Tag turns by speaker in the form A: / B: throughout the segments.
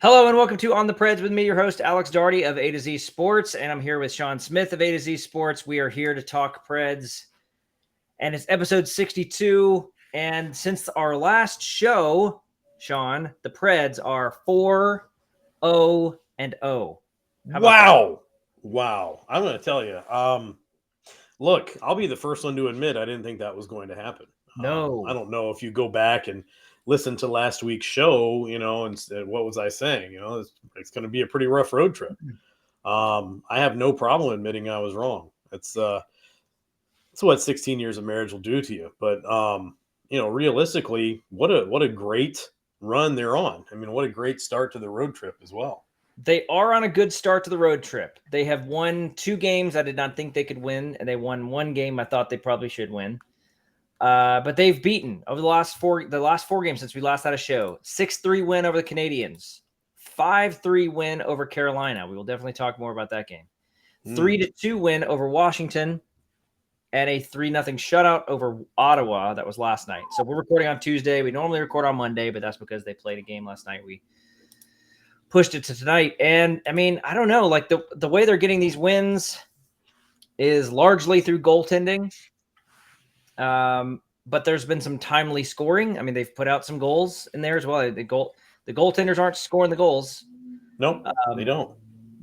A: Hello and welcome to On the Preds with me, your host, Alex Daugherty of A to Z Sports, and I'm here with Sean Smith of A to Z Sports. We are here to talk Preds, and it's episode 62, and since our last show, Sean, the Preds are 4-0-0.
B: Wow. I'm going to tell you. Look, I'll be the first one to admit I didn't think that was going to happen.
A: No.
B: I don't know if you go back and listen to last week's show, and what was I saying? It's going to be a pretty rough road trip. I have no problem admitting I was wrong. It's what 16 years of marriage will do to you. But realistically, what a great run they're on. I mean, what a great start to the road trip as well.
A: They are on a good start to the road trip. They have won 2 games I did not think they could win, and they won 1 game I thought they probably should win. But they've beaten over the last 4 games since we last had a show. 6-3 win over the Canadiens, 5-3 win over Carolina. We will definitely talk more about that game. 3-2 win over Washington, and a 3-0 shutout over Ottawa. That was last night. So we're recording on Tuesday. We normally record on Monday, but that's because they played a game last night. We pushed it to tonight. And I mean, I don't know, like the way they're getting these wins is largely through goaltending. But there's been some timely scoring. I mean, they've put out some goals in there as well. The goaltenders aren't scoring the goals.
B: Nope, they don't.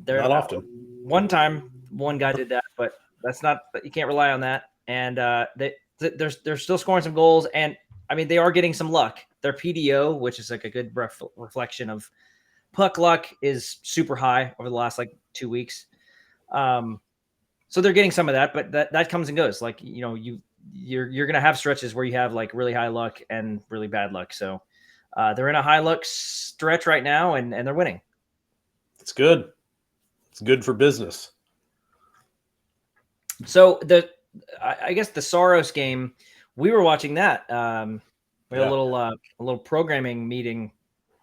A: They're
B: not often.
A: One time, one guy did that, but you can't rely on that. And they're still scoring some goals. And I mean, they are getting some luck. Their PDO, which is like a good reflection of puck luck, is super high over the last 2 weeks. So they're getting some of that, but that comes and goes. You're going to have stretches where you have really high luck and really bad luck. So they're in a high luck stretch right now, and they're winning.
B: It's good. It's good for business.
A: So I guess the Saros game, we were watching that. We had a little programming meeting.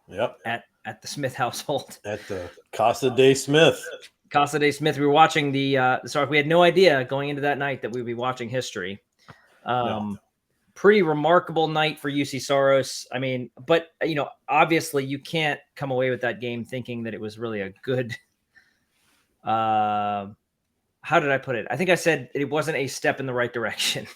B: Yep.
A: At the Smith household.
B: At the Casa de Smith.
A: Casa de Smith. We were watching the Saros. We had no idea going into that night that we'd be watching history. Pretty remarkable night for UC Saros. I mean, but obviously you can't come away with that game thinking that it was really a good. How did I put it? I think I said it wasn't a step in the right direction.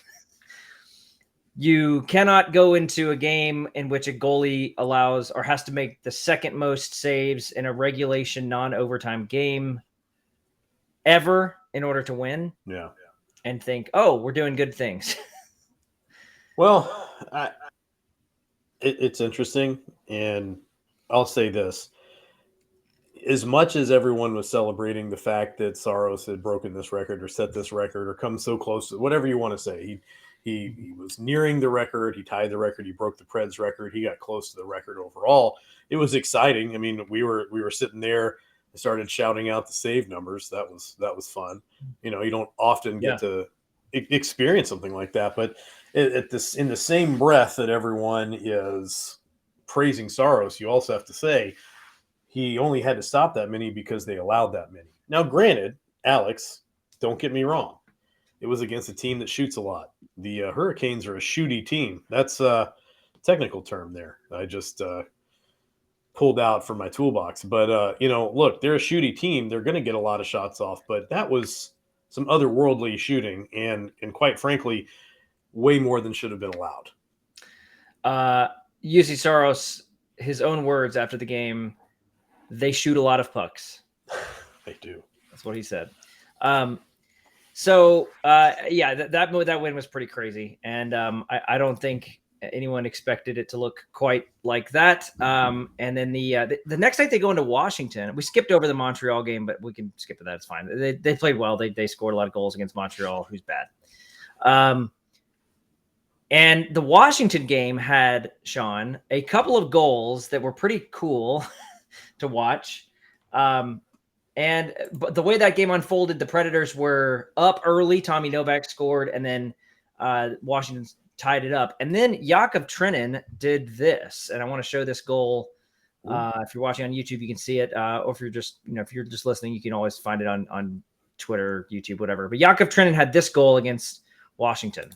A: You cannot go into a game in which a goalie allows or has to make the second most saves in a regulation non-overtime game ever in order to win.
B: Yeah.
A: And think, oh, we're doing good things.
B: Well, it's interesting, and I'll say this. As much as everyone was celebrating the fact that Saros had broken this record or set this record or come so close to whatever you want to say, he was nearing the record. He tied the record. He broke the Preds record. He got close to the record overall. It was exciting. I mean, we were sitting there and started shouting out the save numbers. That was fun. You don't often get to experience something like that. But in the same breath that everyone is praising Saros, you also have to say he only had to stop that many because they allowed that many. Now, granted, Alex, don't get me wrong. It was against a team that shoots a lot. The Hurricanes are a shooty team. That's a technical term there. I just pulled out from my toolbox. But, look, they're a shooty team. They're going to get a lot of shots off. But that was some otherworldly shooting and quite frankly, way more than should have been allowed.
A: UC Saros, his own words after the game, they shoot a lot of pucks.
B: They do.
A: That's what he said. That win was pretty crazy. And I don't think anyone expected it to look quite like that. And then the next night they go into Washington. We skipped over the Montreal game, but we can skip to that. It's fine. They played well. They scored a lot of goals against Montreal, who's bad. And the Washington game had, Sean, a couple of goals that were pretty cool to watch. But the way that game unfolded, the Predators were up early. Tommy Novak scored, and then Washington tied it up. And then Jakub Trenin did this, and I want to show this goal. If you're watching on YouTube, you can see it. Or if you're just listening, you can always find it on Twitter, YouTube, whatever. But Jakub Trenin had this goal against Washington.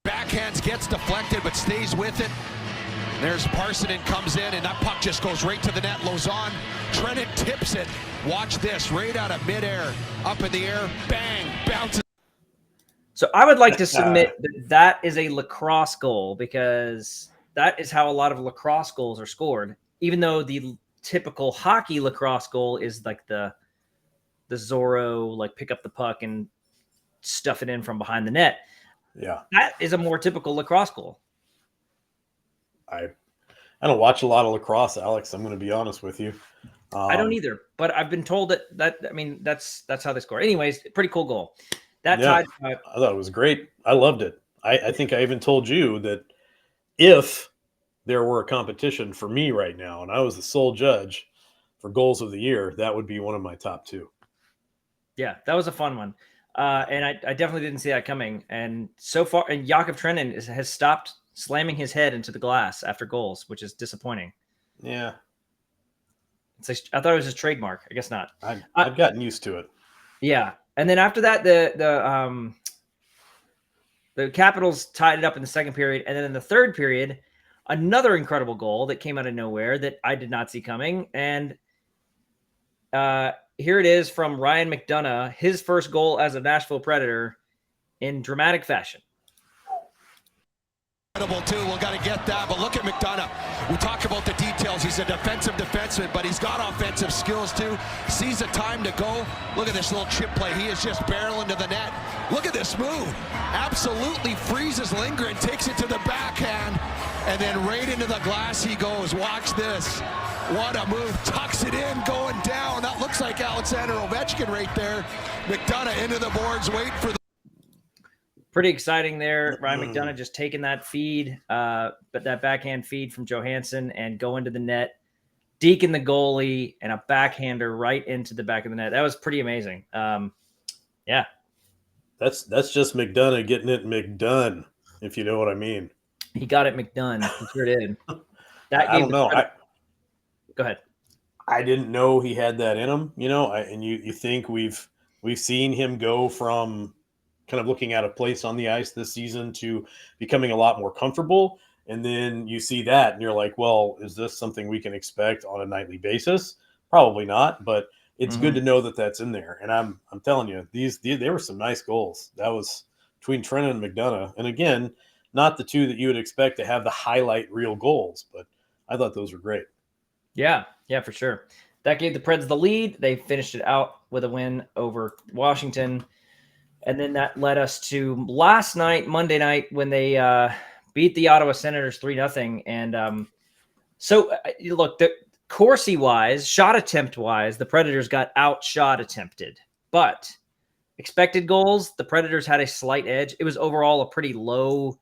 C: Backhands, gets deflected, but stays with it. There's Parsonen comes in, and that puck just goes right to the net. Lozon, Trennan tips it. Watch this, right out of midair, up in the air, bang, bounces.
A: So I would like to submit that is a lacrosse goal, because that is how a lot of lacrosse goals are scored, even though the typical hockey lacrosse goal is like the Zorro, like pick up the puck and stuff it in from behind the net.
B: Yeah.
A: That is a more typical lacrosse goal.
B: I don't watch a lot of lacrosse, Alex. I'm going to be honest with you.
A: I don't either, but I've been told that I mean, that's how they score. Anyways, pretty cool goal. That tied.
B: I thought it was great. I loved it. I think I even told you that if there were a competition for me right now and I was the sole judge for goals of the year, that would be one of my top 2.
A: Yeah, that was a fun one. And I definitely didn't see that coming. And so far, and Jakub Trenin has stopped slamming his head into the glass after goals, which is disappointing.
B: Yeah.
A: I thought it was his trademark. I guess not.
B: I've gotten used to it.
A: Yeah. And then after that, the Capitals tied it up in the second period. And then in the third period, another incredible goal that came out of nowhere that I did not see coming. And here it is from Ryan McDonough, his first goal as a Nashville Predator in dramatic fashion.
C: Too. We've got to get that, but look at McDonough. We talk about the details. He's a defensive defenseman, but he's got offensive skills too. Sees the time to go. Look at this little chip play. He is just barreling to the net. Look at this move. Absolutely freezes Lindgren, takes it to the backhand, and then right into the glass he goes. Watch this. What a move. Tucks it in, going down. That looks like Alexander Ovechkin right there. McDonough into the boards, wait for the
A: pretty exciting there. Ryan McDonough just taking that feed, but that backhand feed from Johansson and going to the net, deking the goalie, and a backhander right into the back of the net. That was pretty amazing. Yeah.
B: That's just McDonough getting it McDone, if you know what I mean.
A: He got it McDone. He sure did. That
B: I don't know.
A: Go ahead.
B: I didn't know he had that in him, and you think we've seen him go from kind of looking at a place on the ice this season to becoming a lot more comfortable. And then you see that and you're like, well, is this something we can expect on a nightly basis? Probably not, but it's good to know that that's in there. And I'm telling you, they were some nice goals. That was between Trennan and McDonough. And again, not the two that you would expect to have the highlight reel goals, but I thought those were great.
A: Yeah, for sure. That gave the Preds the lead. They finished it out with a win over Washington. And then that led us to last night, Monday night, when they beat the Ottawa Senators 3-0. And look, Corsi-wise, shot attempt-wise, the Predators got outshot attempted. But expected goals, the Predators had a slight edge. It was overall a pretty low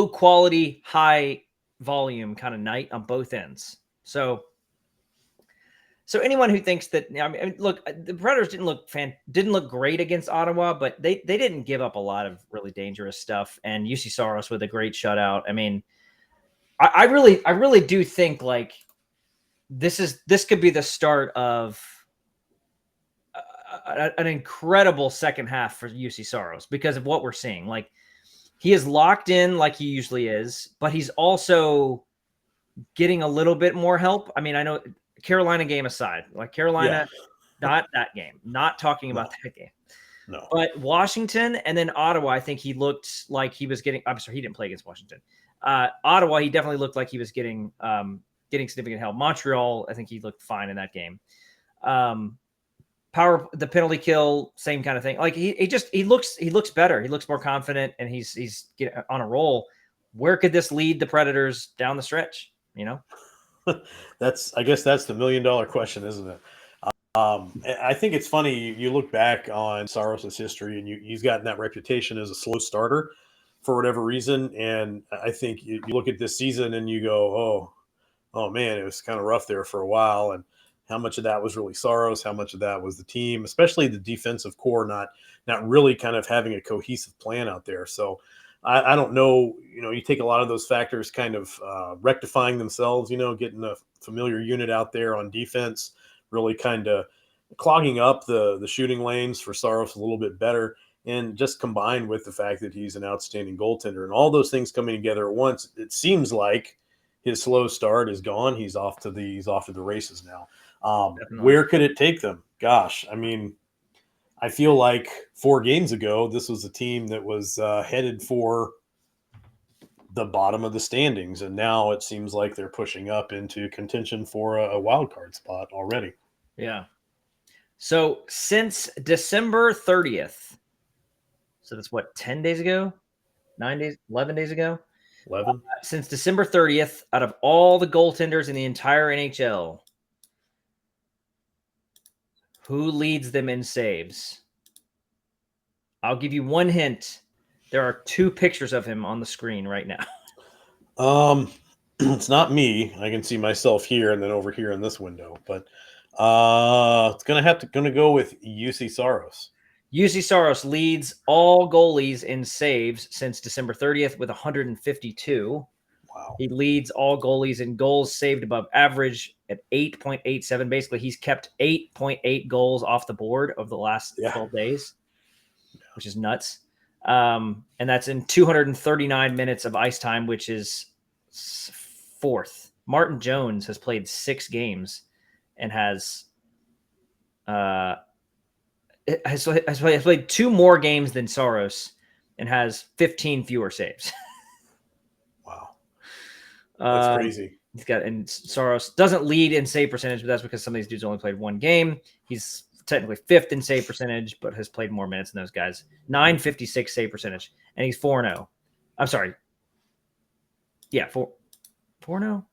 A: quality, high volume kind of night on both ends. So anyone who thinks that, I mean, look, the Predators didn't look great against Ottawa, but they didn't give up a lot of really dangerous stuff. And UC Saros with a great shutout. I mean, I really do think like this could be the start of an incredible second half for UC Saros because of what we're seeing. Like he is locked in like he usually is, but he's also getting a little bit more help. I mean, I know. Carolina game aside, like Carolina, not that game, not talking about that game.
B: No.
A: But Washington and then Ottawa, I think he looked like he was getting, I'm sorry, he didn't play against Washington. Ottawa, he definitely looked like he was getting significant help. Montreal, I think he looked fine in that game. The penalty kill, same kind of thing. Like he looks better. He looks more confident and he's getting on a roll. Where could this lead the Predators down the stretch?
B: I guess that's the $1 million question, isn't it? I think it's funny. You look back on Saros' history, and he's gotten that reputation as a slow starter for whatever reason. And I think you look at this season and you go, oh man, it was kind of rough there for a while. And how much of that was really Saros? How much of that was the team, especially the defensive core, not really kind of having a cohesive plan out there. So I don't know, you take a lot of those factors kind of rectifying themselves, getting a familiar unit out there on defense, really kind of clogging up the shooting lanes for Saros a little bit better. And just combined with the fact that he's an outstanding goaltender and all those things coming together at once, it seems like his slow start is gone. He's off to the races now. Where could it take them? Gosh, I mean, I feel like 4 games ago, this was a team that was headed for the bottom of the standings, and now it seems like they're pushing up into contention for a wild card spot already.
A: Yeah. So since December 30th, so that's what, 10 days ago, 9 days, 11 days ago,
B: 11.
A: Since December 30th, out of all the goaltenders in the entire NHL, who leads them in saves? I'll give you one hint. There are 2 pictures of him on the screen right now.
B: It's not me. I can see myself here and then over here in this window, but it's gonna go with UC Saros.
A: UC Saros leads all goalies in saves since December 30th with 152.
B: Wow.
A: He leads all goalies in goals saved above average at 8.87. Basically, he's kept 8.8 goals off the board over the last 12 days, which is nuts. And that's in 239 minutes of ice time, which is 4th. Martin Jones has played 6 games and has played 2 more games than Saros and has 15 fewer saves.
B: Wow. That's crazy.
A: And Saros doesn't lead in save percentage, but that's because some of these dudes only played 1 game. He's technically 5th in save percentage, but has played more minutes than those guys. 956 save percentage, and he's 4-0. I'm sorry. Yeah, 4-0.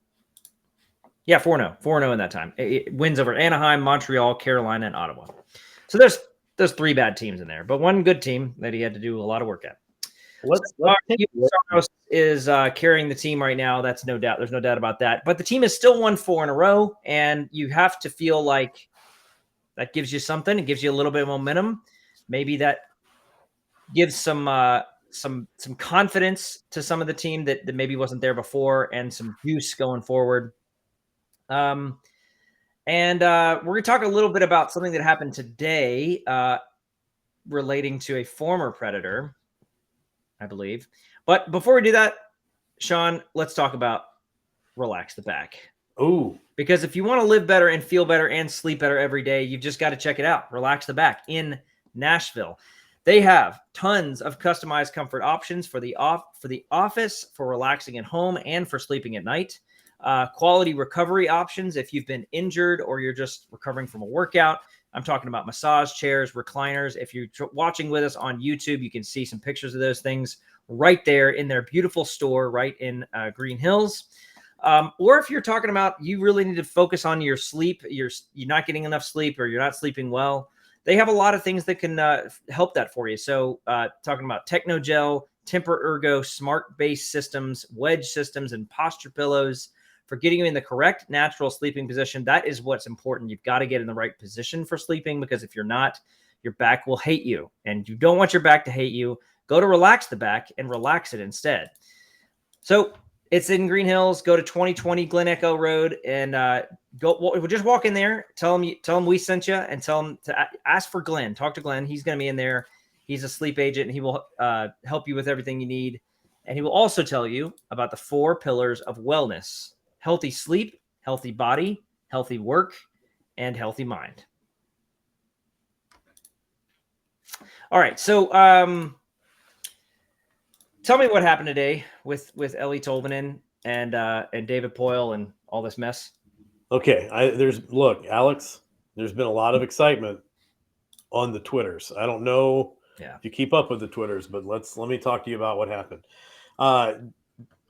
A: Yeah, 4-0. 4-0 in that time. It wins over Anaheim, Montreal, Carolina, and Ottawa. So there's 3 bad teams in there, but 1 good team that he had to do a lot of work at. Saros is carrying the team right now. That's no doubt. There's no doubt about that. But the team has still won 4 in a row, and you have to feel like that gives you something. It gives you a little bit of momentum. Maybe that gives some confidence to some of the team that maybe wasn't there before, and some juice going forward. And we're going to talk a little bit about something that happened today relating to a former Predator, I believe. But before we do that, Shaun, let's talk about Relax the Back.
B: Oh,
A: because if you want to live better and feel better and sleep better every day, you've just got to check it out. Relax the Back in Nashville. They have tons of customized comfort options for the office, for relaxing at home, and for sleeping at night. Quality recovery options if you've been injured or you're just recovering from a workout. I'm talking about massage chairs, recliners. If you're watching with us on YouTube, you can see some pictures of those things right there in their beautiful store right in Green Hills. Or if you're talking about you really need to focus on your sleep, you're not getting enough sleep or you're not sleeping well, they have a lot of things that can help that for you. So talking about Technogel, Temper Ergo, smart base systems, wedge systems, and posture pillows for getting you in the correct natural sleeping position. That is what's important. You've got to get in the right position for sleeping, because if you're not, your back will hate you, and you don't want your back to hate you. Go to Relax the Back and relax it instead. So it's in Green Hills. Go to 2020 Glen Echo Road and just walk in there. Tell them we sent you, and tell them to ask for Glenn. Talk to Glenn. He's going to be in there. He's a sleep agent, and he will help you with everything you need. And he will also tell you about the 4 pillars of wellness: healthy sleep, healthy body, healthy work, and healthy mind. All right. So tell me what happened today with Eeli Tolvanen and David Poile and all this mess.
B: Okay. Alex, there's been a lot of excitement on the Twitters. I don't know if you keep up with the Twitters, but let me talk to you about what happened.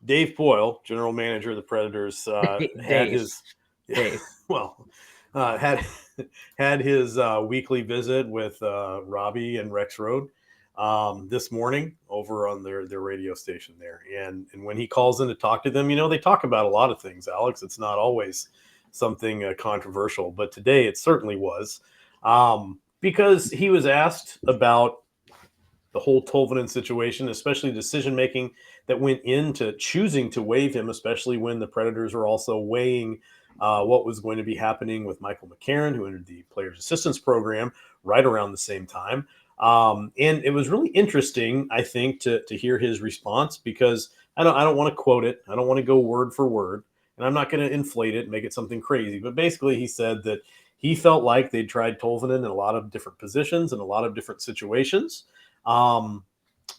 B: Dave Poile, general manager of the Predators, had his weekly visit with Robbie and Rex Road this morning over on their radio station there. And when he calls in to talk to them, they talk about a lot of things, Alex. It's not always something controversial, but today it certainly was, because he was asked about the whole Tolvanen situation, especially decision-making that went into choosing to waive him, especially when the Predators were also weighing what was going to be happening with Michael McCarron, who entered the Players Assistance Program right around the same time. And it was really interesting, I think, to hear his response, because I don't want to quote it. I don't want to go word for word, and I'm not going to inflate it and make it something crazy. But basically, he said that he felt like they'd tried Tolvanen in a lot of different positions and a lot of different situations, and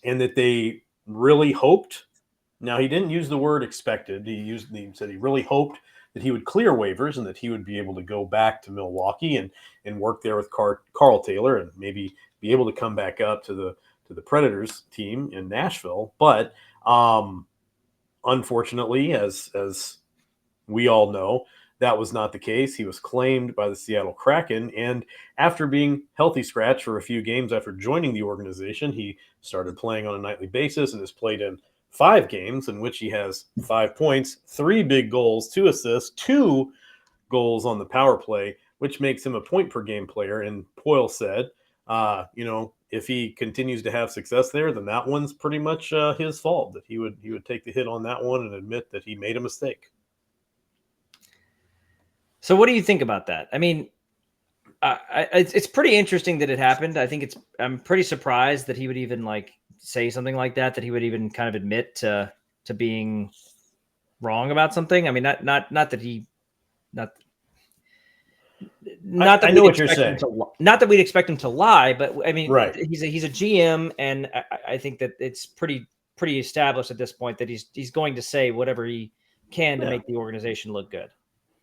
B: that they really hoped. Now, he didn't use the word expected. He said he really hoped that he would clear waivers and that he would be able to go back to Milwaukee and work there with Carl Taylor and maybe be able to come back up to the Predators team in Nashville. But unfortunately, as we all know, that was not the case. He was claimed by the Seattle Kraken, and after being healthy scratch for a few games after joining the organization, he started playing on a nightly basis and has played in 5 games in which he has 5 points, 3 big goals, 2 assists, 2 goals on the power play, which makes him a point per game player. And Poyle said, if he continues to have success there, then that one's pretty much his fault. That he would take the hit on that one and admit that he made a mistake.
A: So what do you think about that? I mean, it's pretty interesting that it happened. I think I'm pretty surprised that he would even say something like that he would even kind of admit to being wrong about something. I mean, not that he, not that
B: I know what you're saying.
A: Not that we'd expect him to lie, but I mean,
B: right.
A: He's a GM, and I think that it's pretty established at this point that he's going to say whatever he can to make the organization look good.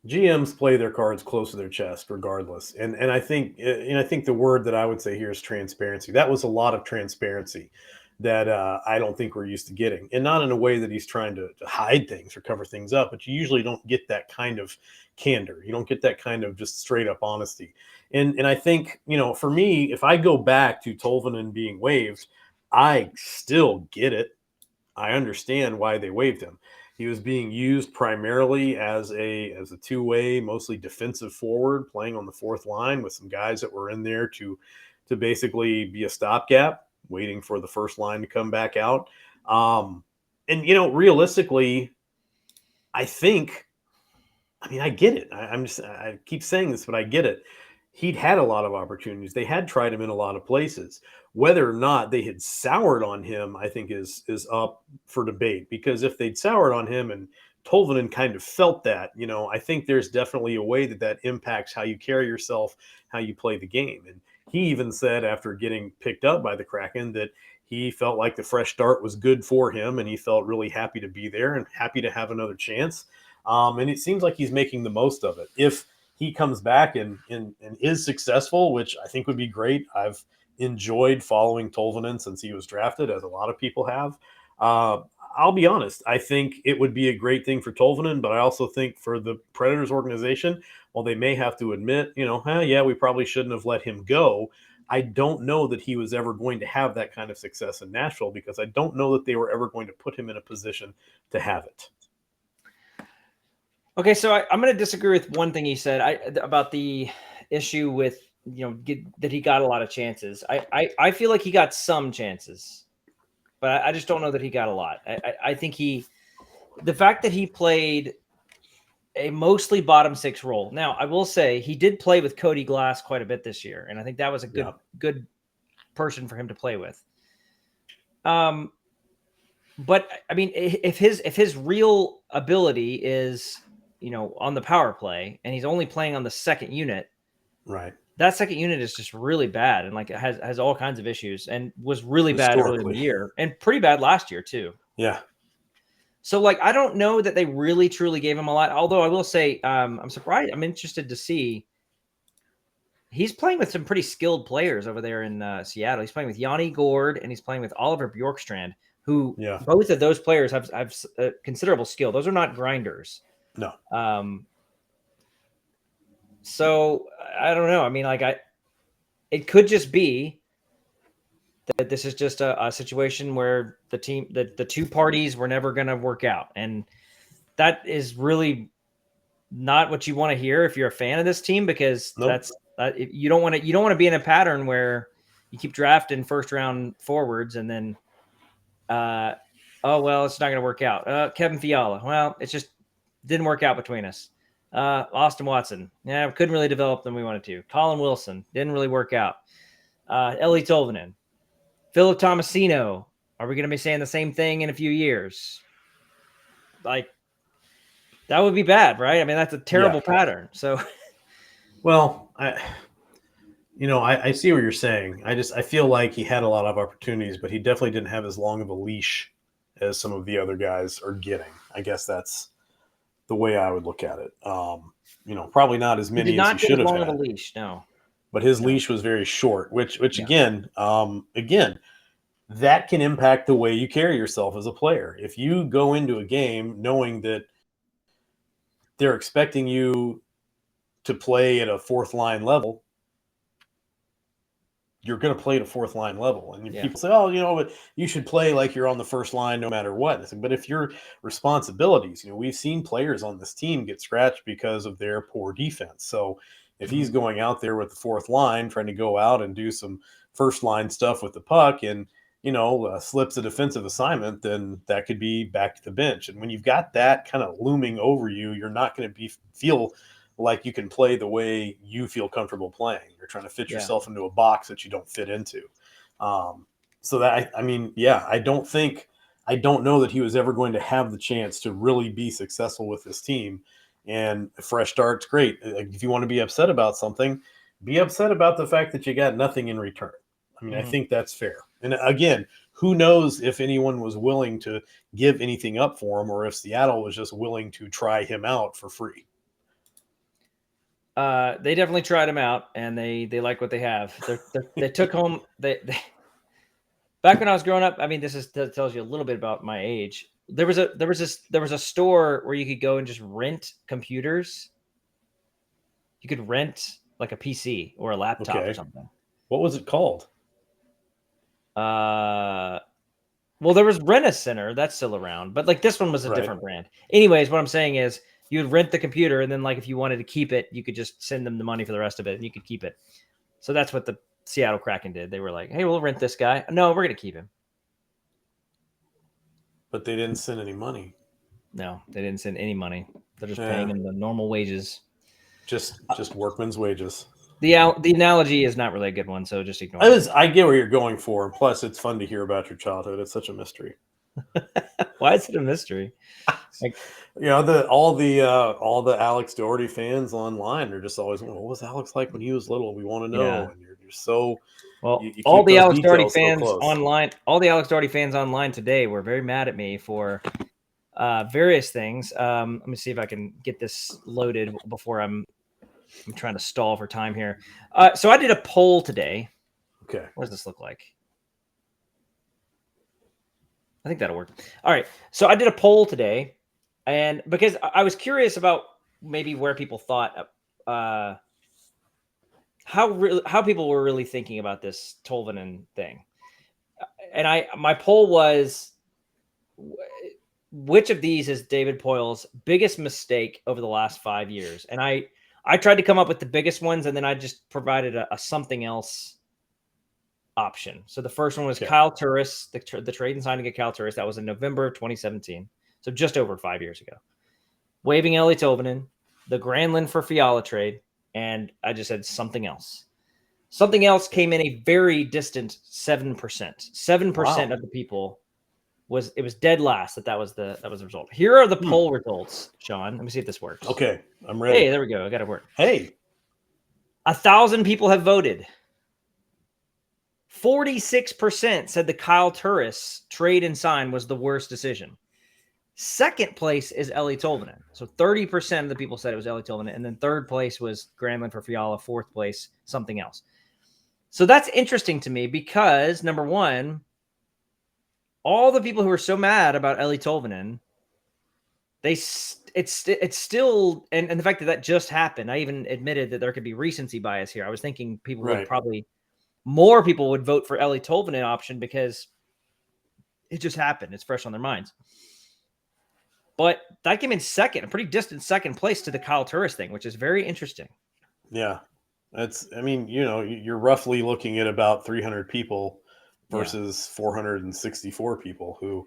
B: GMs play their cards close to their chest regardless. And I think the word that I would say here is transparency. That was a lot of transparency that I don't think we're used to getting, and not in a way that he's trying to hide things or cover things up, but you usually don't get that kind of candor. You don't get that kind of just straight up honesty. And I think, for me, if I go back to Tolvanen being waived, I still get it. I understand why they waived him. He was being used primarily as a two-way, mostly defensive forward, playing on the fourth line with some guys that were in there to basically be a stopgap, waiting for the first line to come back out. And realistically, I get it. I keep saying this, but I get it. He'd had a lot of opportunities. They had tried him in a lot of places. Whether or not they had soured on him, I think is up for debate, because if they'd soured on him and Tolvanen kind of felt that, I think there's definitely a way that impacts how you carry yourself, how you play the game. And he even said after getting picked up by the Kraken that he felt like the fresh start was good for him, and he felt really happy to be there and happy to have another chance. And it seems like he's making the most of it. If he comes back and is successful, which I think would be great. I've enjoyed following Tolvanen since he was drafted, as a lot of people have. I'll be honest. I think it would be a great thing for Tolvanen, but I also think for the Predators organization, while they may have to admit, we probably shouldn't have let him go, I don't know that he was ever going to have that kind of success in Nashville, because I don't know that they were ever going to put him in a position to have it.
A: Okay, so I'm going to disagree with one thing he said about the issue with that he got a lot of chances. I feel like he got some chances, but I just don't know that he got a lot. I think the fact that he played a mostly bottom six role. Now, I will say he did play with Cody Glass quite a bit this year, and I think that was a good person for him to play with. But I mean, if his real ability is on the power play, and he's only playing on the second unit,
B: right? That
A: second unit is just really bad, and has all kinds of issues, and was really bad early in the year, and pretty bad last year too.
B: Yeah.
A: So I don't know that they really truly gave him a lot. Although I will say, I'm surprised. I'm interested to see. He's playing with some pretty skilled players over there in Seattle. He's playing with Yanni Gord, and he's playing with Oliver Bjorkstrand, who both of those players have considerable skill. Those are not grinders.
B: No.
A: So I don't know. I mean, it could just be that this is just a situation where the two parties were never going to work out. And that is really not what you want to hear if you're a fan of this team, because you don't want to be in a pattern where you keep drafting first round forwards and then, it's not going to work out. Kevin Fiala. Well, it's just didn't work out between us. Austin Watson. Yeah, couldn't really develop than we wanted to. Colin Wilson didn't really work out. Eeli Tolvanen, Philip Tomasino. Are we going to be saying the same thing in a few years? Like, that would be bad, right? I mean, that's a terrible pattern. So,
B: well, I see what you're saying. I feel like he had a lot of opportunities, but he definitely didn't have as long of a leash as some of the other guys are getting. I guess that's the way I would look at it. Probably not as
A: he
B: many
A: did
B: as he
A: not get
B: should
A: as
B: have
A: long of a
B: had,
A: leash. No.
B: but his
A: No.
B: leash was very short, which
A: Yeah.
B: again, that can impact the way you carry yourself as a player. If you go into a game knowing that they're expecting you to play at a fourth line level, you're going to play at a fourth line level. And people say, but you should play like you're on the first line no matter what. But if your responsibilities, we've seen players on this team get scratched because of their poor defense. So if he's going out there with the fourth line, trying to go out and do some first line stuff with the puck and, slips a defensive assignment, then that could be back to the bench. And when you've got that kind of looming over you, you're not going to feel like you can play the way you feel comfortable playing. You're trying to fit yourself into a box that you don't fit into. So that, I don't know that he was ever going to have the chance to really be successful with this team. And a fresh start's great. If you want to be upset about something, be upset about the fact that you got nothing in return. I think that's fair. And again, who knows if anyone was willing to give anything up for him or if Seattle was just willing to try him out for free.
A: They definitely tried him out, and they like what they have. They took home. They back when I was growing up. I mean, that tells you a little bit about my age. There was a store where you could go and just rent computers. You could rent like a PC or a laptop or something.
B: What was it called?
A: Well, there was Rent-A-Center. That's still around, but like this one was a different brand. Anyways, what I'm saying is you would rent the computer, and then like if you wanted to keep it, you could just send them the money for the rest of it, and you could keep it. So that's what the Seattle Kraken did. They were like, "Hey, we'll rent this guy. No, we're gonna keep him."
B: But they didn't send any money.
A: No, they didn't send any money. They're just paying him the normal wages.
B: Just workman's wages.
A: The analogy is not really a good one, so just ignore it.
B: I get where you're going for. Plus, it's fun to hear about your childhood. It's such a mystery.
A: Why is it a mystery?
B: Like, all the Alex Doherty fans online are just always, what was Alex like when he was little? We want to know.
A: Yeah.
B: And you're so
A: well.
B: You
A: all the Alex Doherty fans
B: so
A: online, all the Alex Doherty fans online today were very mad at me for various things. Let me see if I can get this loaded before I'm trying to stall for time here. So I did a poll today.
B: Okay.
A: What does this look like? I think that'll work. All right. So I did a poll today, and because I was curious about maybe where people thought how people were really thinking about this Tolvanen thing. And my poll was, which of these is David Poyle's biggest mistake over the last 5 years? And I tried to come up with the biggest ones, and then I just provided a something else option. So the first one was Kyle Turris, the trade and signing of Kyle Turris. That was in November of 2017. So just over 5 years ago. Waiving Eeli Tolvanen, the Granlund for Fiala trade, and I just said something else. Something else came in a very distant 7%. 7% of the people was dead last that was the result. Here are the poll results, Sean. Let me see if this works.
B: Okay, I'm ready.
A: Hey, there we go. I got it work.
B: Hey.
A: 1,000 people have voted. 46% said the Kyle Turris trade and sign was the worst decision. Second place is Eeli Tolvanen. So 30% of the people said it was Eeli Tolvanen. And then third place was Granlund for Fiala. Fourth place, something else. So that's interesting to me because, number one, all the people who are so mad about Eeli Tolvanen, it's still, and the fact that just happened, I even admitted that there could be recency bias here. I was thinking people would probably, more people would vote for Eeli Tolvanen option because it just happened. It's fresh on their minds. But that came in second, a pretty distant second place to the Kyle Turris thing, which is very interesting.
B: Yeah. You're roughly looking at about 300 people versus 464 people who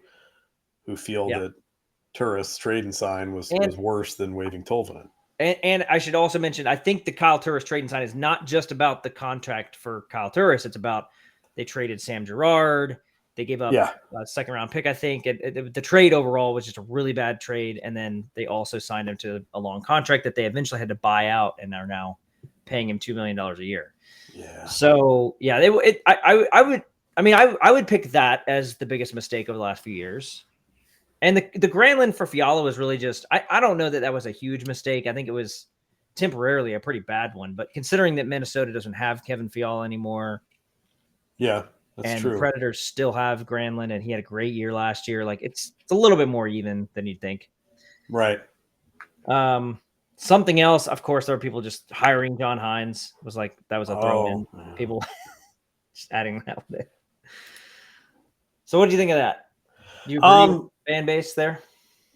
B: feel that Turris trade and sign was worse than waiving Tolvanen.
A: And I should also mention, I think the Kyle Turris trade and sign is not just about the contract for Kyle Turris. It's about they traded Sam Girard. They gave up a second-round pick, I think. The trade overall was just a really bad trade, and then they also signed him to a long contract that they eventually had to buy out and are now paying him $2 million a year.
B: Yeah.
A: So, yeah, I would pick that as the biggest mistake over the last few years. And the Granlund for Fiala was really just, I don't know that was a huge mistake. I think it was temporarily a pretty bad one. But considering that Minnesota doesn't have Kevin Fiala anymore.
B: Yeah, that's
A: and
B: true.
A: The Predators still have Granlund, and he had a great year last year. Like it's a little bit more even than you'd think.
B: Right.
A: Something else, of course, there were people just hiring John Hines. Was like that was a throw in. People just adding that with it. So what do you think of that? Do you agree with the fan base there?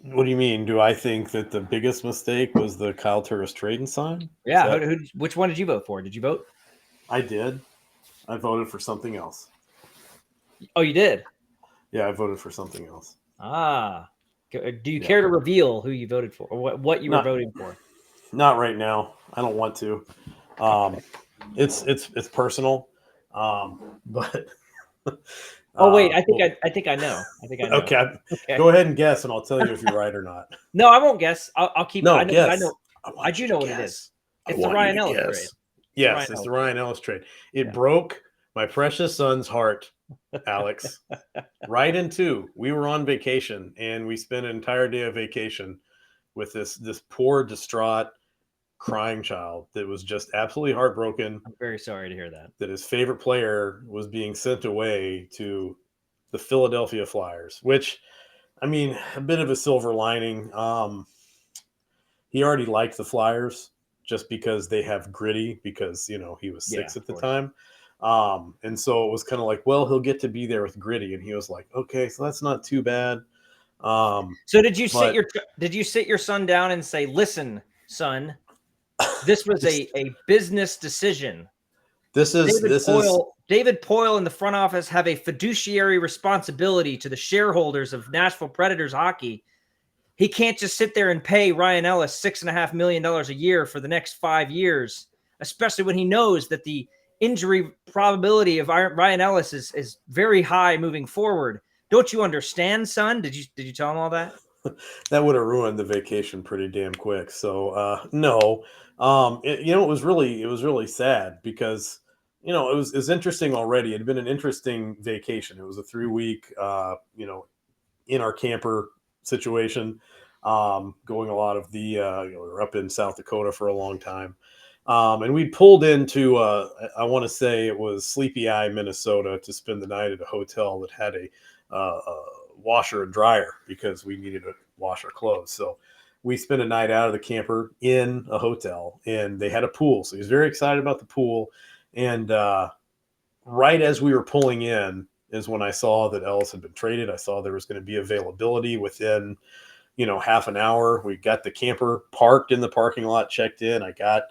B: What do you mean? Do I think that the biggest mistake was the Kyle Turris trade and sign?
A: Yeah. Which one did you vote for? Did you vote?
B: I did. I voted for something else.
A: Oh, you did?
B: Yeah, I voted for something else.
A: Do you care to reveal who you voted for or what you were voting for?
B: Not right now. I don't want to. It's personal. But
A: oh wait, I think I know.
B: Okay. Go ahead and guess, and I'll tell you if you're right or not.
A: No, I won't guess. I'll keep.
B: No,
A: guess.
B: I
A: do know what it is. It's the Ryan Ellis trade.
B: Yes, it's the Ryan Ellis trade. It broke my precious son's heart, Alex. Right in two. We were on vacation, and we spent an entire day of vacation with this poor, distraught, crying child that was just absolutely heartbroken.
A: I'm very sorry to hear that.
B: That his favorite player was being sent away to the Philadelphia Flyers, which, I mean, a bit of a silver lining. He already liked the Flyers just because they have Gritty, because, he was 6 at the time. And so it was kind of like, well, he'll get to be there with Gritty. And he was like, okay, so that's not too bad.
A: So did you sit your son down and say, listen, son, this was a business decision. David Poyle and the front office have a fiduciary responsibility to the shareholders of Nashville Predators hockey. He can't just sit there and pay Ryan Ellis $6.5 million a year for the next 5 years, especially when he knows that the injury probability of Ryan Ellis is very high moving forward. Don't you understand, son? Did you tell him all that?
B: That would have ruined the vacation pretty damn quick. So no, it was really sad because it was interesting already. It had been an interesting vacation. It was a 3-week in our camper situation, going a lot of the we were up in South Dakota for a long time. And we pulled into, I want to say it was Sleepy Eye, Minnesota, to spend the night at a hotel that had a washer and dryer because we needed to wash our clothes. So we spent a night out of the camper in a hotel, and they had a pool. So he was very excited about the pool. And right as we were pulling in is when I saw that Ellis had been traded. I saw there was going to be availability within, half an hour. We got the camper parked in the parking lot, checked in. I got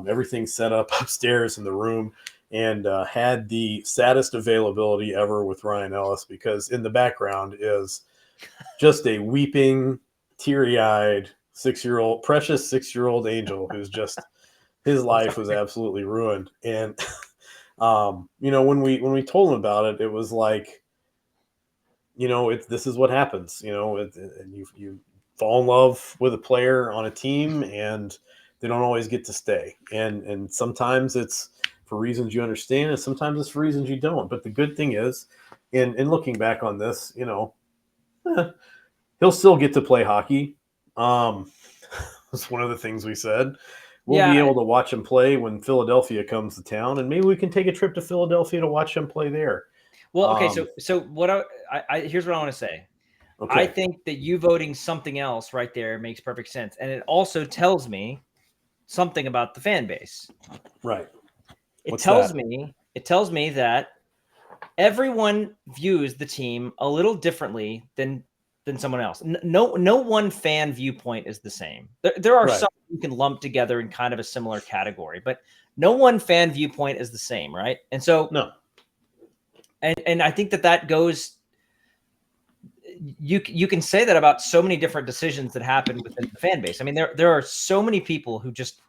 B: everything set up upstairs in the room, and had the saddest availability ever with Ryan Ellis, because in the background is just a weeping, teary-eyed precious 6-year-old angel who's just, his life was absolutely ruined. And when we told him about it, it was like, this is what happens, and you fall in love with a player on a team, and they don't always get to stay. And sometimes it's for reasons you understand, and sometimes it's for reasons you don't. But the good thing is, in looking back on this, he'll still get to play hockey. That's one of the things we said. We'll be able to watch him play when Philadelphia comes to town, and maybe we can take a trip to Philadelphia to watch him play there.
A: Well, okay, so what here's what I want to say. Okay. I think that you voting something else right there makes perfect sense, and it also tells me something about the fan base.
B: Right.
A: It tells me that everyone views the team a little differently than someone else. No one fan viewpoint is the same. There are some you can lump together in kind of a similar category, but no one fan viewpoint is the same, right? And so
B: no.
A: And I think that goes, you can say that about so many different decisions that happen within the fan base. I mean, there are so many people who just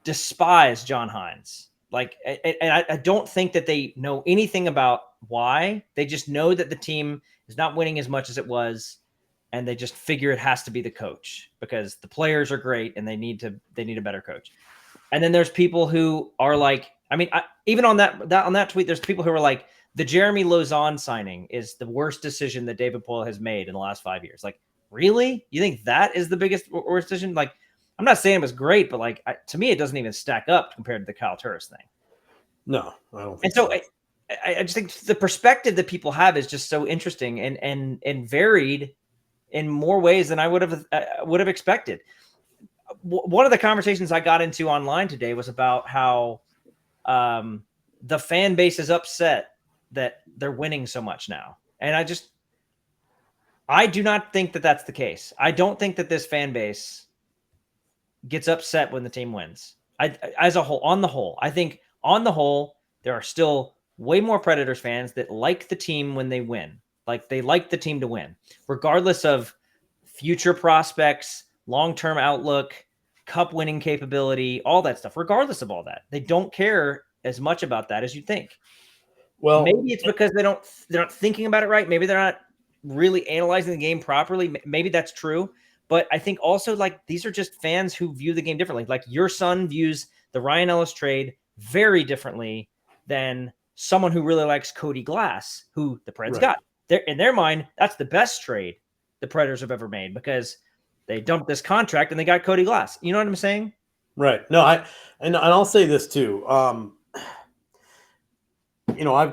A: despise John Hines. Like, and I don't think that they know anything about why. They just know that the team is not winning as much as it was, and they just figure it has to be the coach because the players are great and they need a better coach. And then there's people who are like, I mean, even on that tweet, there's people who are like, the Jeremy Lauzon signing is the worst decision that David Poile has made in the last 5 years. Like, really? You think that is the biggest worst decision? Like, I'm not saying it was great, but like to me, it doesn't even stack up compared to the Kyle Turris thing.
B: No, I don't think
A: and so. I just think the perspective that people have is just so interesting and varied in more ways than I would have expected. One of the conversations I got into online today was about how the fan base is upset that they're winning so much now. And I do not think that that's the case. I don't think that this fan base gets upset when the team wins. On the whole, I think on the whole, there are still way more Predators fans that like the team when they win. Like, they like the team to win, regardless of future prospects, long-term outlook, cup winning capability, all that stuff. Regardless of all that, they don't care as much about that as you think. Well, maybe it's because they're not thinking about it right. Maybe they're not really analyzing the game properly. Maybe that's true. But I think also, like, these are just fans who view the game differently. Like, your son views the Ryan Ellis trade very differently than someone who really likes Cody Glass, who the Preds got. In their mind, that's the best trade the Predators have ever made because they dumped this contract and they got Cody Glass. You know what I'm saying?
B: Right. No, I'll say this too. I've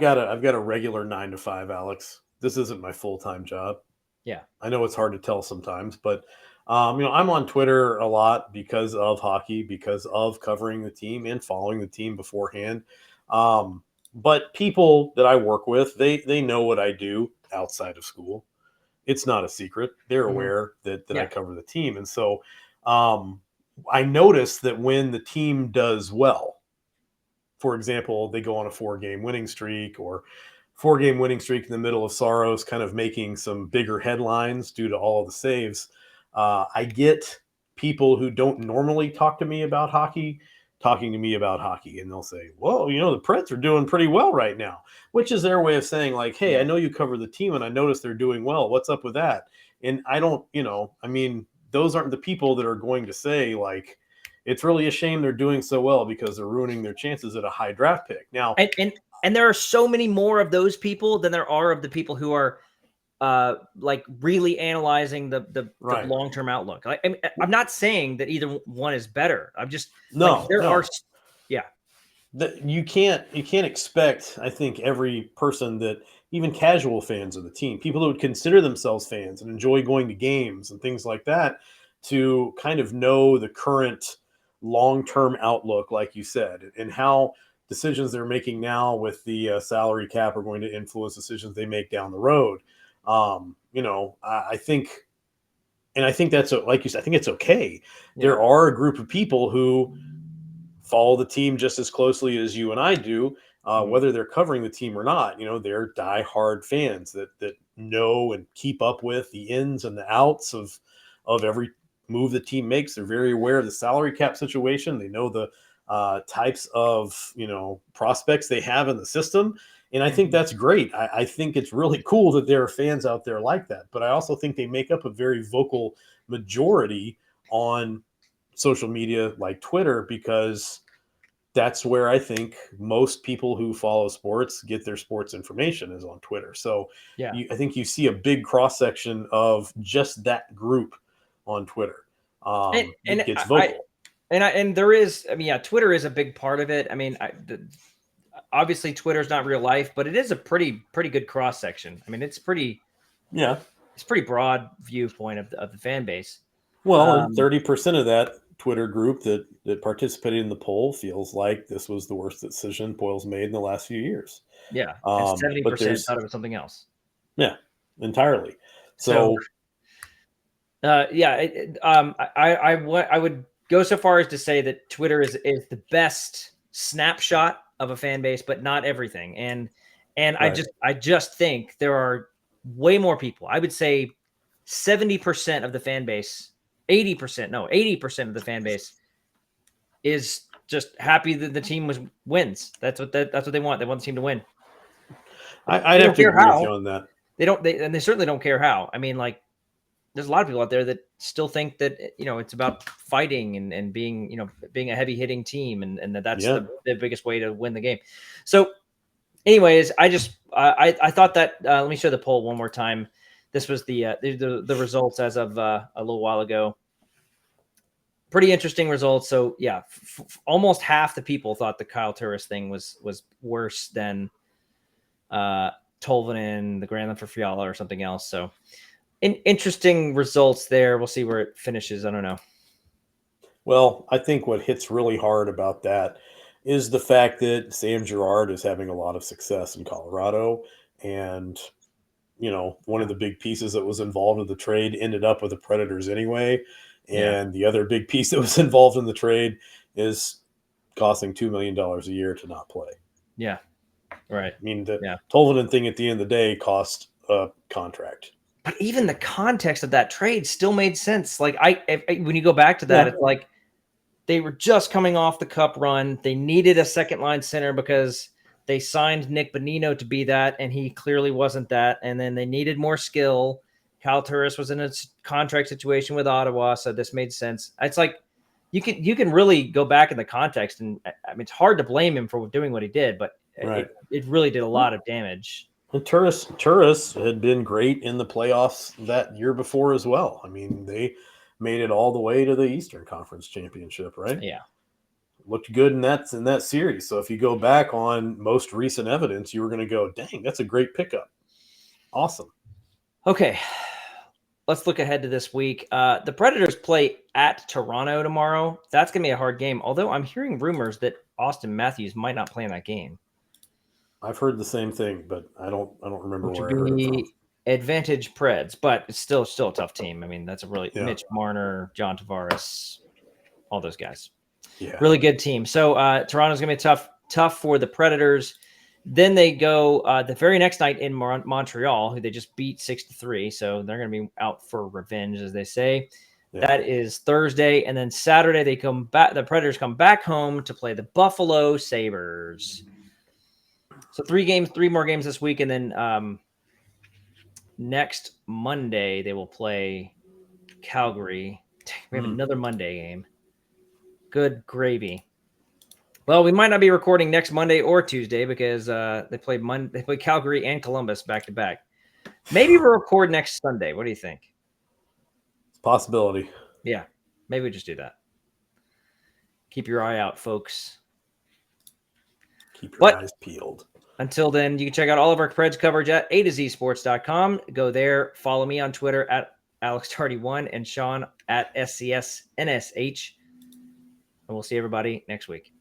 B: got a regular 9 to 5, Alex. This isn't my full-time job.
A: Yeah.
B: I know it's hard to tell sometimes, but I'm on Twitter a lot because of hockey, because of covering the team and following the team beforehand. But people that I work with, they know what I do outside of school. It's not a secret. They're aware that I cover the team. And so I noticed that when the team does well, for example, they go on a 4-game winning streak or 4-game winning streak in the middle of Saros, kind of making some bigger headlines due to all of the saves. I get people who don't normally talk to me about hockey talking to me about hockey, and they'll say, well, the Preds are doing pretty well right now, which is their way of saying, like, hey, I know you cover the team and I noticed they're doing well. What's up with that? And I don't, those aren't the people that are going to say, like, it's really a shame they're doing so well because they're ruining their chances at a high draft pick. Now,
A: and there are so many more of those people than there are of the people who are like really analyzing the long-term outlook. I'm not saying that either one is better. I'm just
B: you can't expect, I think, every person that, even casual fans of the team, people who would consider themselves fans and enjoy going to games and things like that, to kind of know the current long-term outlook, like you said, and how decisions they're making now with the salary cap are going to influence decisions they make down the road. I think that's, like you said, I think it's okay. Yeah. There are a group of people who follow the team just as closely as you and I do, whether they're covering the team or not. They're diehard fans that know and keep up with the ins and the outs of every move the team makes. They're very aware of the salary cap situation. They know the types of prospects they have in the system. And I think that's great. I think it's really cool that there are fans out there like that. But I also think they make up a very vocal majority on social media like Twitter, because that's where I think most people who follow sports get their sports information, is on Twitter. So I think you see a big cross-section of just that group on Twitter. And gets vocal.
A: And there is, Twitter is a big part of it. Obviously Twitter's not real life, but it is a pretty good cross section. It's pretty broad viewpoint of the fan base.
B: Well, and 30% of that Twitter group that participated in the poll feels like this was the worst decision Poile's made in the last few years.
A: Yeah, and 70% thought it was something else.
B: Yeah, entirely. So
A: I would go so far as to say that Twitter is the best snapshot of a fan base, but not everything. And I just think there are way more people. I would say 70% of the fan base, 80% of the fan base is just happy that the team wins. That's what they want. They want the team to win.
B: I'd have to agree with you on that.
A: They certainly don't care how. I mean, like, there's a lot of people out there that still think that, it's about fighting and being, being a heavy hitting team. And that's the biggest way to win the game. So anyways, I thought that, let me show the poll one more time. This was the results as of a little while ago. Pretty interesting results. So yeah, almost half the people thought the Kyle Turris thing was worse than Tolvanen, the Granlund for Fiala, or something else. So interesting results there. We'll see where it finishes. I don't know.
B: Well, I think what hits really hard about that is the fact that Sam Girard is having a lot of success in Colorado. And, one of the big pieces that was involved in the trade ended up with the Predators anyway. And the other big piece that was involved in the trade is costing $2 million a year to not play.
A: Yeah. Right.
B: I mean, the Tolvanen thing at the end of the day cost a contract.
A: But even the context of that trade still made sense. Like when you go back to that, it's like they were just coming off the cup run. They needed a second line center because they signed Nick Bonino to be that, and he clearly wasn't that. And then they needed more skill. Kyle Turris was in a contract situation with Ottawa, so this made sense. It's like you can really go back in the context, and I mean, it's hard to blame him for doing what he did, but it really did a lot of damage.
B: And Turris had been great in the playoffs that year before as well. I mean, they made it all the way to the Eastern Conference Championship, right?
A: Yeah.
B: Looked good in that series. So if you go back on most recent evidence, you were going to go, dang, that's a great pickup. Awesome.
A: Okay. Let's look ahead to this week. The Predators play at Toronto tomorrow. That's going to be a hard game, although I'm hearing rumors that Austin Matthews might not play in that game.
B: I've heard the same thing, but I don't remember
A: Which
B: where I heard it from.
A: Advantage Preds, but it's still a tough team. I mean, that's a really Mitch Marner, John Tavares, all those guys. Yeah. Really good team. So Toronto's going to be tough for the Predators. Then they go the very next night in Montreal, who they just beat 6-3. So they're going to be out for revenge, as they say. Yeah. That is Thursday. And then Saturday, they come back. The Predators come back home to play the Buffalo Sabres. So 3 more games this week. And then next Monday, they will play Calgary. We have another Monday game. Good gravy. Well, we might not be recording next Monday or Tuesday because they play Calgary and Columbus back to back. Maybe we'll record next Sunday. What do you think?
B: It's a possibility.
A: Yeah, maybe we just do that. Keep your eye out, folks.
B: Keep your eyes peeled.
A: Until then, you can check out all of our Preds coverage at A2ZSports.com. Go there. Follow me on Twitter at AlexTardy1 and Shaun at SCSNSH. And we'll see everybody next week.